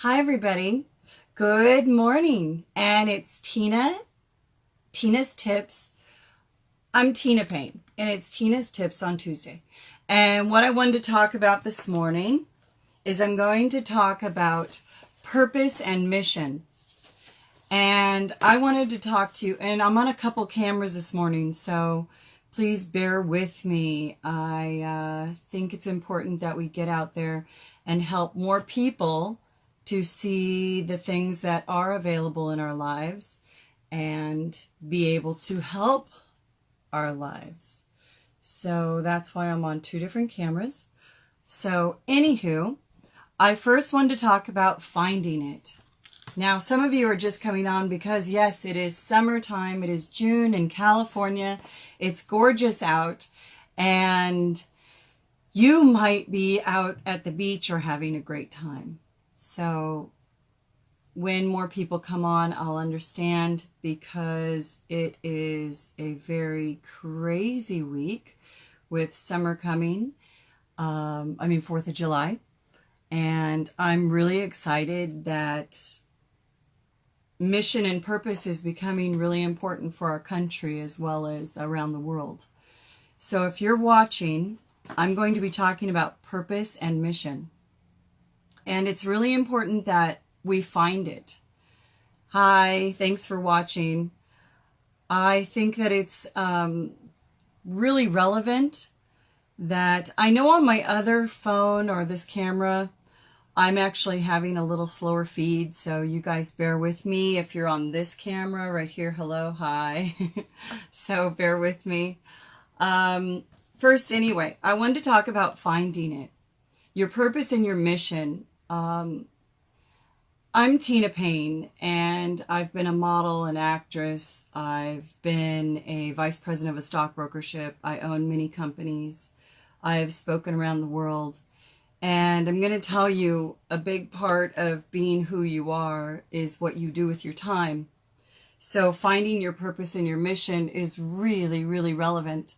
Hi everybody, good morning, and it's Tina's Tips. I'm Tina Payne, and it's Tina's Tips on Tuesday. And what I wanted to talk about this morning is I'm going to talk about purpose and mission. And I wanted to talk to you, and I'm on a couple cameras this morning, so please bear with me. I think it's important that we get out there and help more people to see the things that are available in our lives and be able to help our lives. So that's why I'm on two different cameras. So anywho, I first wanted to talk about finding it. Now, some of you are just coming on because, yes, it is summertime. It is June in California. It's gorgeous out. And you might be out at the beach or having a great time. So when more people come on, I'll understand, because it is a very crazy week with summer coming. 4th of July. And I'm really excited that mission and purpose is becoming really important for our country as well as around the world. So if you're watching, I'm going to be talking about purpose and mission. And it's really important that we find it. Hi, thanks for watching. I think that it's really relevant that I know on my other phone or this camera, I'm actually having a little slower feed. So you guys bear with me. If you're on this camera right here, hello, hi. So bear with me. First, anyway, I wanted to talk about finding it. Your purpose and your mission. I'm Tina Payne, and I've been a model and actress. I've been a vice president of a stockbrokership. I own many companies. I've spoken around the world. And I'm going to tell you, a big part of being who you are is what you do with your time. So finding your purpose and your mission is really, really relevant.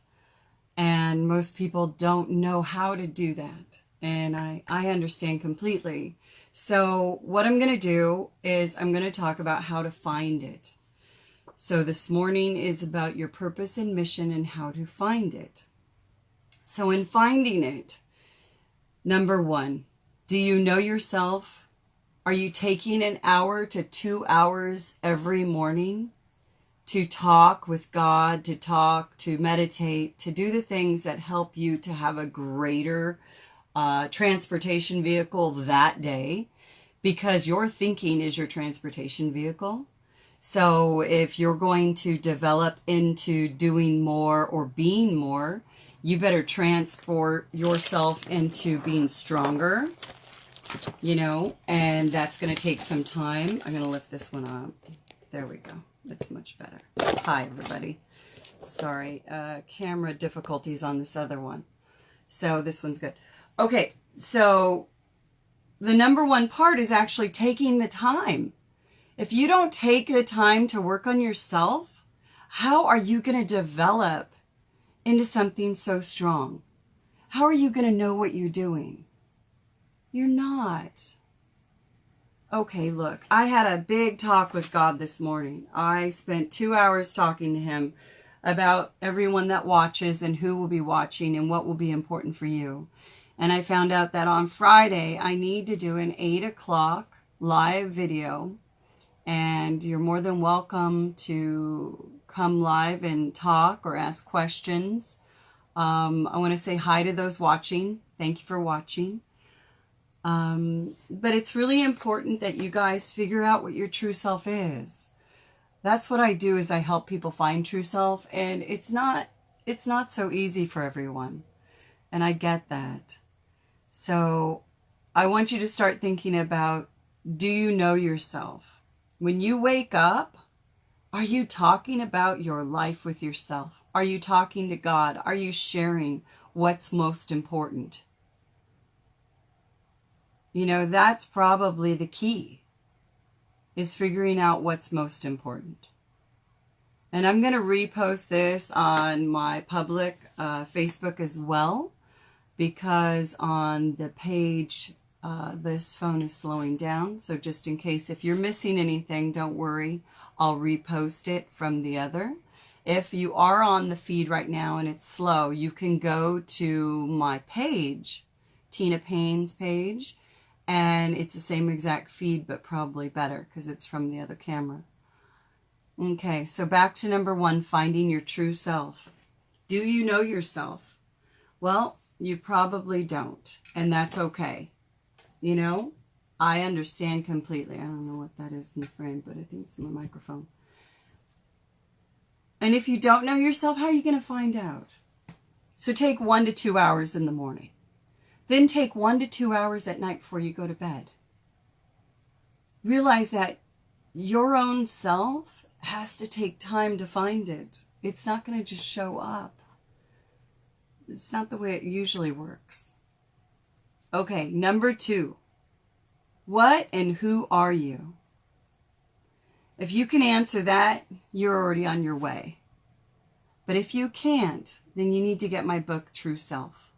And most people don't know how to do that. And I understand completely. So what I'm going to do is I'm going to talk about how to find it. So this morning is about your purpose and mission and how to find it. So in finding it, number one, do you know yourself? Are you taking an hour to 2 hours every morning to talk with God, to meditate, to do the things that help you to have a greater transportation vehicle that day, because your thinking is your transportation vehicle? So if you're going to develop into doing more or being more, you better transport yourself into being stronger, and that's going to take some time. I'm going to lift this one up. There we go. That's much better. Hi, everybody. Sorry, camera difficulties on this other one. So this one's good. Okay, so the number one part is actually taking the time. If you don't take the time to work on yourself, how are you going to develop into something so strong? How are you going to know what you're doing? You're not. Okay, look, I had a big talk with God this morning. I spent 2 hours talking to him about everyone that watches and who will be watching and what will be important for you. And I found out that on Friday, I need to do an 8 o'clock live video. And you're more than welcome to come live and talk or ask questions. I want to say hi to those watching. Thank you for watching. But it's really important that you guys figure out what your true self is. That's what I do, is I help people find true self. And it's not so easy for everyone. And I get that. So I want you to start thinking about, do you know yourself? When you wake up, are you talking about your life with yourself? Are you talking to God? Are you sharing what's most important? That's probably the key, is figuring out what's most important. And I'm going to repost this on my public Facebook as well, because on the page This phone is slowing down, so just in case if you're missing anything, don't worry. I'll repost it from the other. If you are on the feed right now and it's slow, you can go to my page, Tina Payne's page, and it's the same exact feed, but probably better because it's from the other camera. Okay, so back to number 1, finding your true self. Do you know yourself? Well, you probably don't, and that's okay. You know, I understand completely. I don't know what that is in the frame, but I think it's my microphone. And if you don't know yourself, how are you going to find out? So take 1 to 2 hours in the morning. Then take 1 to 2 hours at night before you go to bed. Realize that your own self has to take time to find it. It's not going to just show up. It's not the way it usually works. Okay, number 2. What and who are you? If you can answer that, you're already on your way. But if you can't, then you need to get my book, True Self.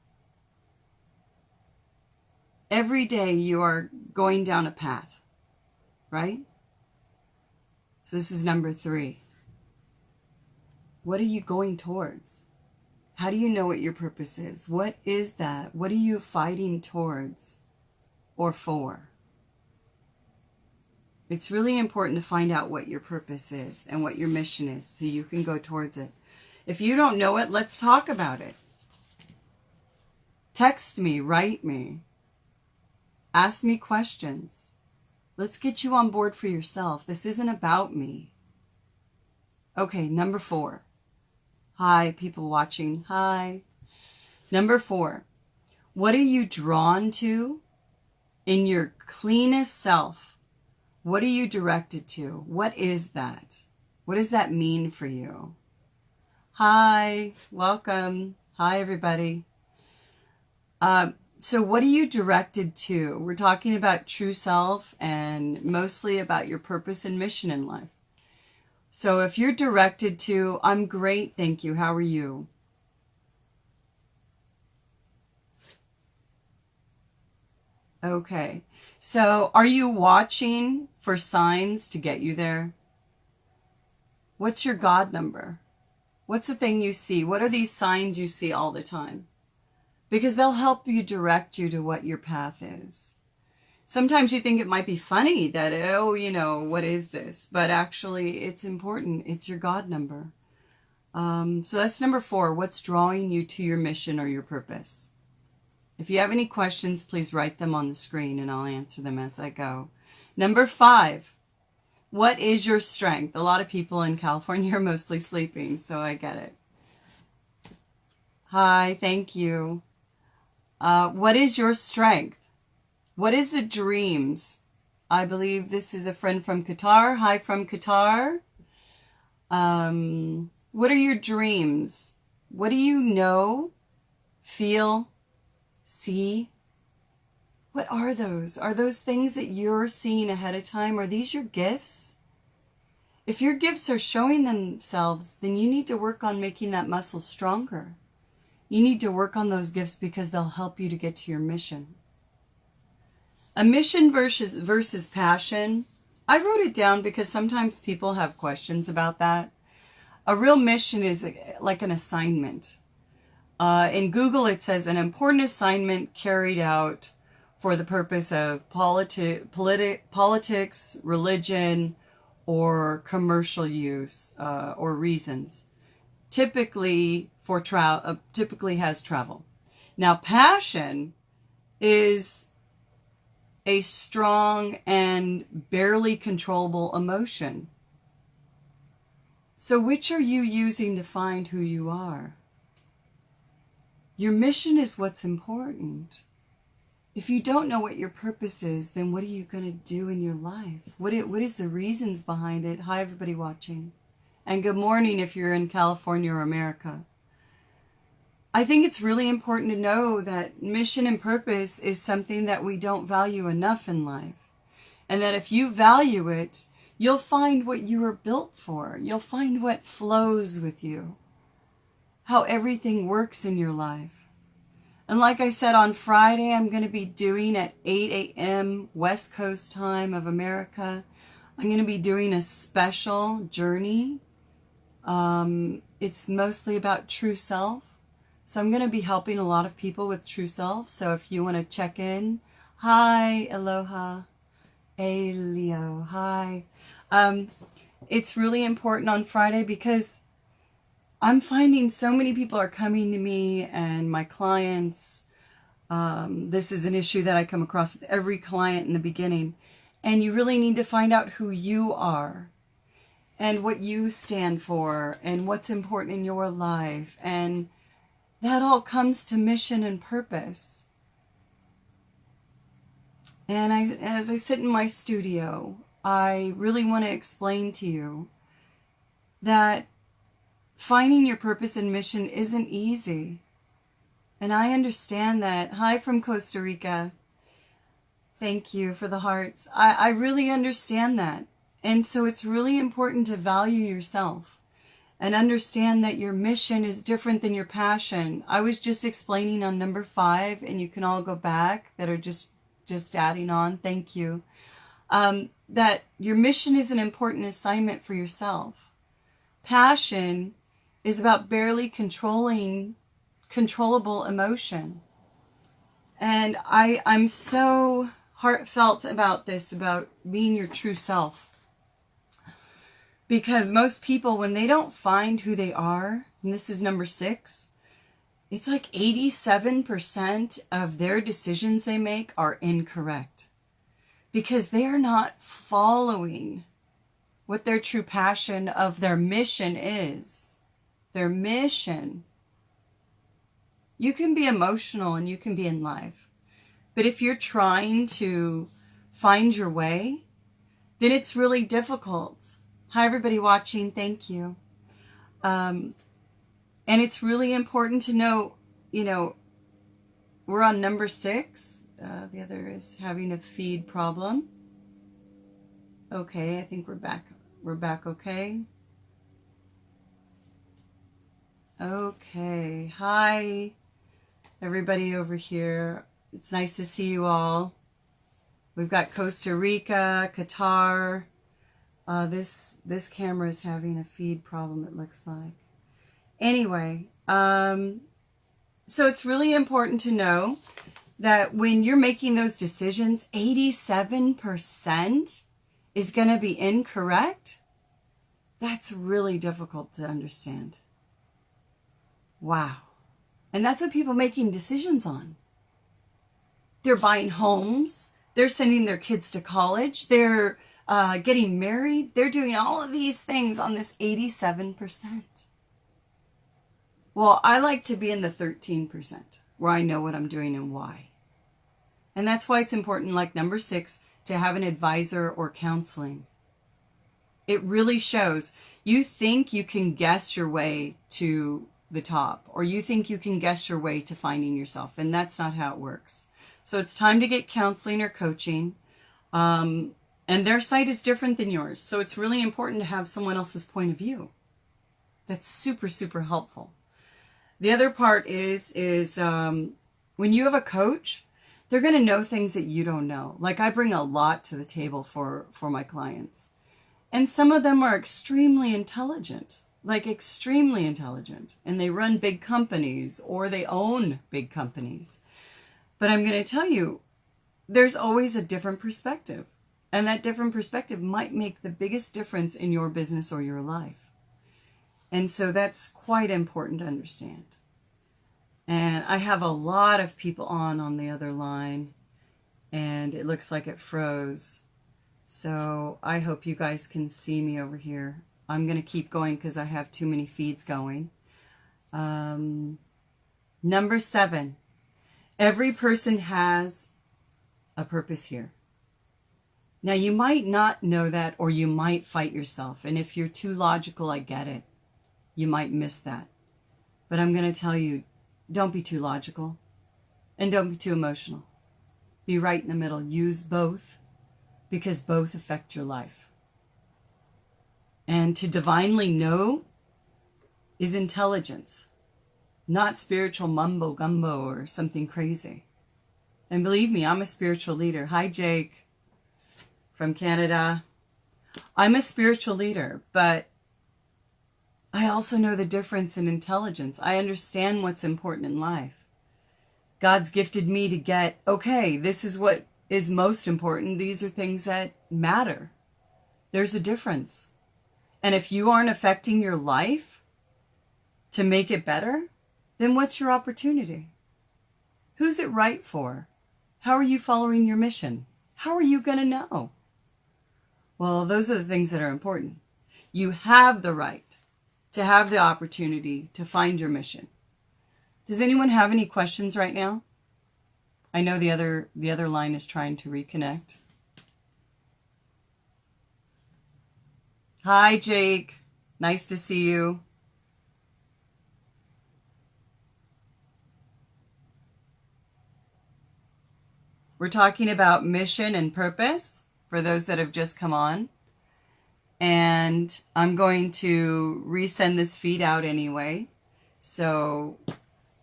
Every day you are going down a path, right? So this is number 3. What are you going towards? How do you know what your purpose is? What is that? What are you fighting towards or for? It's really important to find out what your purpose is and what your mission is so you can go towards it. If you don't know it, let's talk about it. Text me, write me, ask me questions. Let's get you on board for yourself. This isn't about me. Okay, number 4. Hi, people watching. Hi. Number 4. What are you drawn to in your cleanest self? What are you directed to? What is that? What does that mean for you? Hi, welcome. Hi, everybody. So what are you directed to? We're talking about true self and mostly about your purpose and mission in life. So if you're directed to, I'm great, thank you. How are you? Okay. So are you watching for signs to get you there? What's your God number? What's the thing you see? What are these signs you see all the time? Because they'll help you direct you to what your path is. Sometimes you think it might be funny that, oh, you know, what is this? But actually, it's important. It's your God number. So that's number 4. What's drawing you to your mission or your purpose? If you have any questions, please write them on the screen and I'll answer them as I go. Number 5. What is your strength? A lot of people in California are mostly sleeping, so I get it. Hi, thank you. What is your strength? What is the dreams? I believe this is a friend from Qatar. Hi from Qatar. What are your dreams? What do you know, feel, see? What are those? Are those things that you're seeing ahead of time? Are these your gifts? If your gifts are showing themselves, then you need to work on making that muscle stronger. You need to work on those gifts because they'll help you to get to your mission. A mission versus passion. I wrote it down because sometimes people have questions about that. A real mission is like an assignment. In Google, it says an important assignment carried out for the purpose of politics, religion, or commercial use or reasons. Typically has travel. Now, passion is a strong and barely controllable emotion. So which are you using to find who you are? Your mission is what's important. If you don't know what your purpose is, then what are you going to do in your life? What is the reasons behind it? Hi, everybody watching. And good morning if you're in California or America. I think it's really important to know that mission and purpose is something that we don't value enough in life. And that if you value it, you'll find what you were built for. You'll find what flows with you. How everything works in your life. And like I said, on Friday, I'm going to be doing at 8 a.m. West Coast time of America. I'm going to be doing a special journey. It's mostly about true self. So I'm going to be helping a lot of people with true self. So if you want to check in, hi, aloha, hey, Leo, hi. It's really important on Friday because I'm finding so many people are coming to me and my clients. This is an issue that I come across with every client in the beginning. And you really need to find out who you are and what you stand for and what's important in your life. And that all comes to mission and purpose. And as I sit in my studio, I really want to explain to you that finding your purpose and mission isn't easy. And I understand that. Hi from Costa Rica. Thank you for the hearts. I really understand that. And so it's really important to value yourself and understand that your mission is different than your passion. I was just explaining on number 5, and you can all go back that are just adding on. Thank you. That your mission is an important assignment for yourself. Passion is about barely controllable emotion. And I'm so heartfelt about this, about being your true self. Because most people, when they don't find who they are, and this is number 6, it's like 87% of their decisions they make are incorrect. Because they are not following what their true passion of their mission is. Their mission. You can be emotional and you can be in life. But if you're trying to find your way, then it's really difficult. Hi, everybody watching. Thank you. And it's really important to know, we're on number 6. The other is having a feed problem. Okay, I think we're back. We're back okay. Okay. Hi, everybody over here. It's nice to see you all. We've got Costa Rica, Qatar. This camera is having a feed problem, it looks like. Anyway, so it's really important to know that when you're making those decisions, 87% is going to be incorrect. That's really difficult to understand. Wow. And that's what people making decisions on. They're buying homes. They're sending their kids to college. They're getting married. They're doing all of these things on this 87%. Well, I like to be in the 13% where I know what I'm doing and why. And that's why it's important, like number 6, to have an advisor or counseling. It really shows. You think you can guess your way to the top, or you think you can guess your way to finding yourself, and that's not how it works. So it's time to get counseling or coaching. And their site is different than yours. So it's really important to have someone else's point of view. That's super, super helpful. The other part is when you have a coach, they're going to know things that you don't know. Like I bring a lot to the table for my clients. And some of them are extremely intelligent, like extremely intelligent. And they run big companies or they own big companies. But I'm going to tell you, there's always a different perspective. And that different perspective might make the biggest difference in your business or your life. And so that's quite important to understand. And I have a lot of people on the other line. And it looks like it froze. So I hope you guys can see me over here. I'm going to keep going because I have too many feeds going. Number 7. Every person has a purpose here. Now, you might not know that, or you might fight yourself. And if you're too logical, I get it. You might miss that. But I'm going to tell you, don't be too logical. And don't be too emotional. Be right in the middle. Use both, because both affect your life. And to divinely know is intelligence. not spiritual mumbo gumbo or something crazy. And believe me, I'm a spiritual leader. Hi, Jake from Canada. I'm a spiritual leader, but I also know the difference in intelligence. I understand what's important in life. God's gifted me to get, okay, this is what is most important. These are things that matter. There's a difference. And if you aren't affecting your life to make it better, then what's your opportunity? Who's it right for? How are you following your mission? How are you going to know? Well, those are the things that are important. You have the right to have the opportunity to find your mission. Does anyone have any questions right now? I know the other line is trying to reconnect. Hi, Jake. Nice to see you. We're talking about mission and purpose for those that have just come on. And I'm going to resend this feed out anyway. So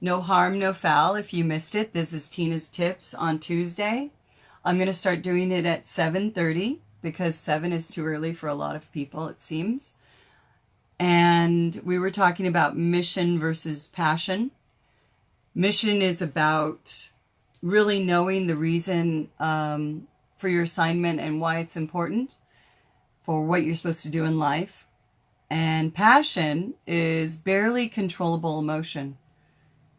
no harm, no foul. If you missed it, this is Tina's Tips on Tuesday. I'm going to start doing it at 7:30 because 7 is too early for a lot of people, it seems. And we were talking about mission versus passion. Mission is about really knowing the reason for your assignment and why it's important for what you're supposed to do in life. And passion is barely controllable emotion.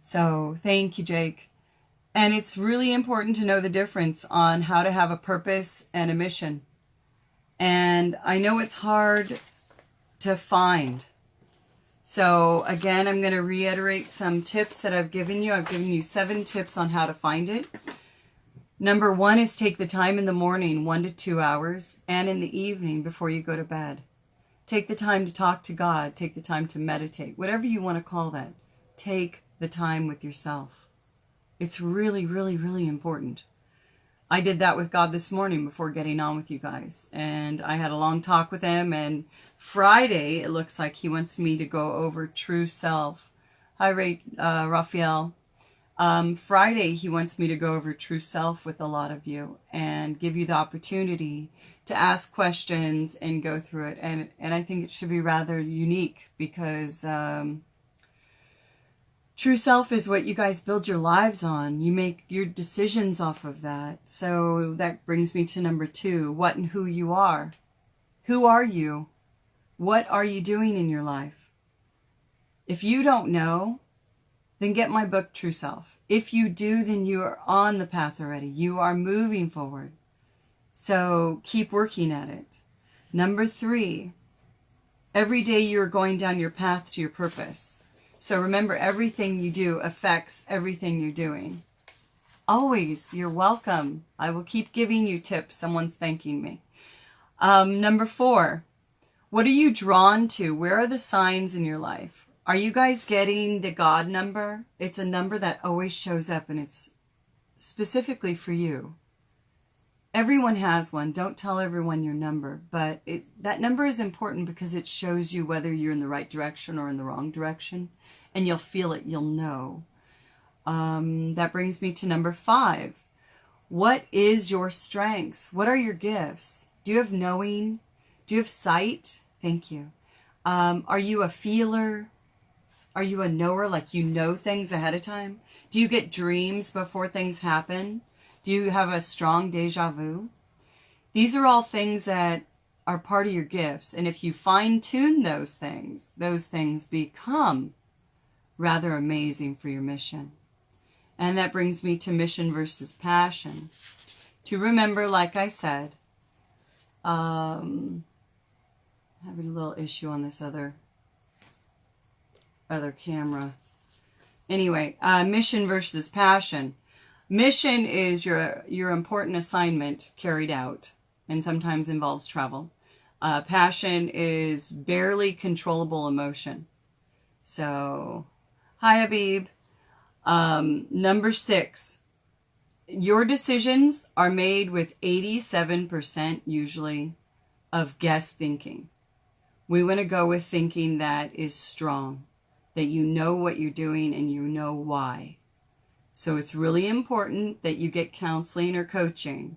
So thank you, Jake. And it's really important to know the difference on how to have a purpose and a mission. And I know it's hard to find. So again, I'm going to reiterate some tips that I've given you. I've given you 7 tips on how to find it. Number 1 is take the time in the morning, 1 to 2 hours, and in the evening before you go to bed. Take the time to talk to God. Take the time to meditate. Whatever you want to call that. Take the time with yourself. It's really, really, really important. I did that with God this morning before getting on with you guys. And I had a long talk with him. And Friday, it looks like he wants me to go over true self. Hi, Raphael. Friday, he wants me to go over true self with a lot of you and give you the opportunity to ask questions and go through it. And I think it should be rather unique because true self is what you guys build your lives on. You make your decisions off of that. So that brings me to number 2, what and who you are. Who are you? What are you doing in your life? If you don't know, then get my book, True Self. If you do, then you are on the path already. You are moving forward. So keep working at it. Number 3, every day you're going down your path to your purpose. So remember, everything you do affects everything you're doing. Always, you're welcome. I will keep giving you tips. Someone's thanking me. Number 4, what are you drawn to? Where are the signs in your life? Are you guys getting the God number? It's a number that always shows up and it's specifically for you. Everyone has one. Don't tell everyone your number, but that number is important because it shows you whether you're in the right direction or in the wrong direction, and you'll feel it. You'll know. That brings me to number 5. What is your strengths? What are your gifts? Do you have knowing? Do you have sight? Thank you. Are you a feeler? Are you a knower, like you know things ahead of time? Do you get dreams before things happen? Do you have a strong deja vu? These are all things that are part of your gifts. And if you fine-tune those things become rather amazing for your mission. And that brings me to mission versus passion. To remember, like I said, having a little issue on this other camera. Anyway, mission versus passion. Mission is your important assignment carried out and sometimes involves travel. Passion is barely controllable emotion. So, hi Habib. Number 6, your decisions are made with 87% usually of guess thinking. We want to go with thinking that is strong. that you know what you're doing and you know why. So it's really important that you get counseling or coaching.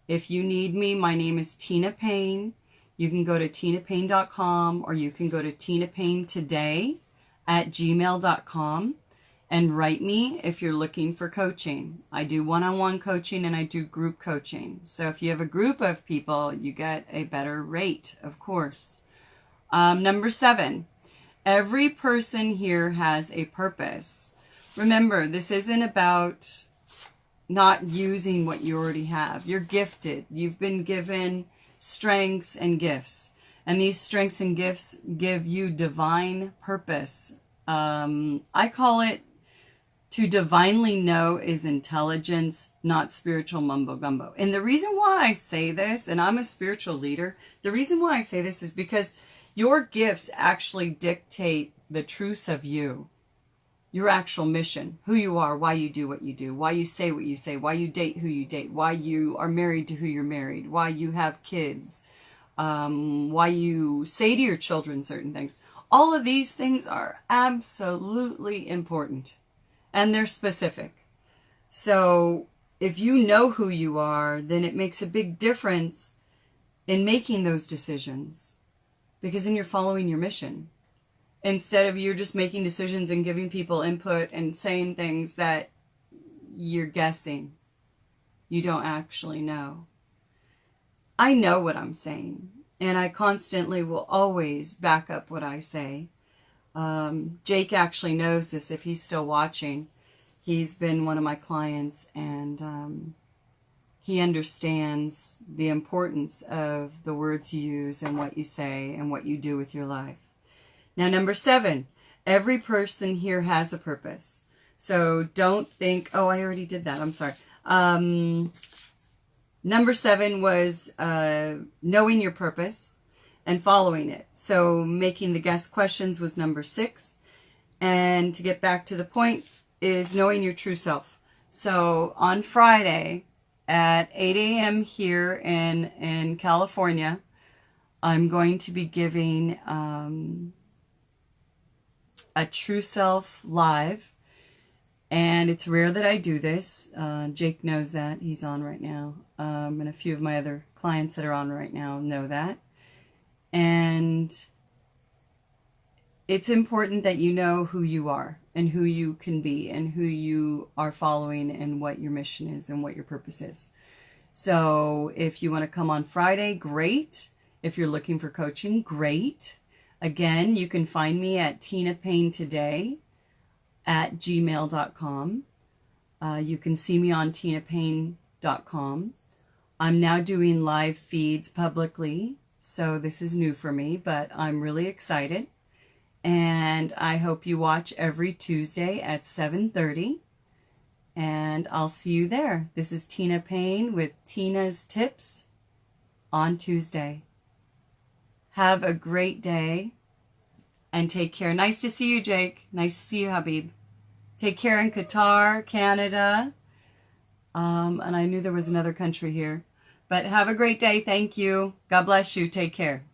If you need me, my name is Tina Payne. You can go to tinapayne.com, or you can go to tinapaynetoday@gmail.com and write me if you're looking for coaching. I do one-on-one coaching and I do group coaching. So if you have a group of people, you get a better rate, of course. Number 7, every person here has a purpose. Remember, this isn't about not using what you already have. You're gifted. You've been given strengths and gifts. And these strengths and gifts give you divine purpose. I call it to divinely know is intelligence, not spiritual mumbo gumbo. And the reason why I say this, and I'm a spiritual leader, the reason why I say this is because your gifts actually dictate the truths of you. Your actual mission, who you are, why you do what you do, why you say what you say, why you date who you date, why you are married to who you're married, why you have kids, why you say to your children certain things. All of these things are absolutely important, and they're specific. So if you know who you are, then it makes a big difference in making those decisions, because then you're following your mission. Instead of you're just making decisions and giving people input and saying things that you're guessing. You don't actually know. I know what I'm saying, and I constantly will always back up what I say. Jake actually knows this if he's still watching. He's been one of my clients, and he understands the importance of the words you use and what you say and what you do with your life. Now, number 7, every person here has a purpose. So don't think, oh, I already did that. I'm sorry. Number 7 was knowing your purpose and following it. So making the guest questions was number 6. And to get back to the point is knowing your true self. So on Friday at 8 a.m. here in California, I'm going to be giving a True Self live, and it's rare that I do this. Jake knows that. He's on right now, and a few of my other clients that are on right now know that. And it's important that you know who you are and who you can be and who you are following and what your mission is and what your purpose is. So if you want to come on Friday, great. If you're looking for coaching, great. Again, you can find me at tinapaynetoday@gmail.com. You can see me on tinapayne.com. I'm now doing live feeds publicly, so this is new for me, but I'm really excited. And I hope you watch every Tuesday at 7:30. And I'll see you there. This is Tina Payne with Tina's Tips on Tuesday. Have a great day and take care. Nice to see you, Jake. Nice to see you, Habib. Take care in Qatar, Canada. And I knew there was another country here. But have a great day. Thank you. God bless you. Take care.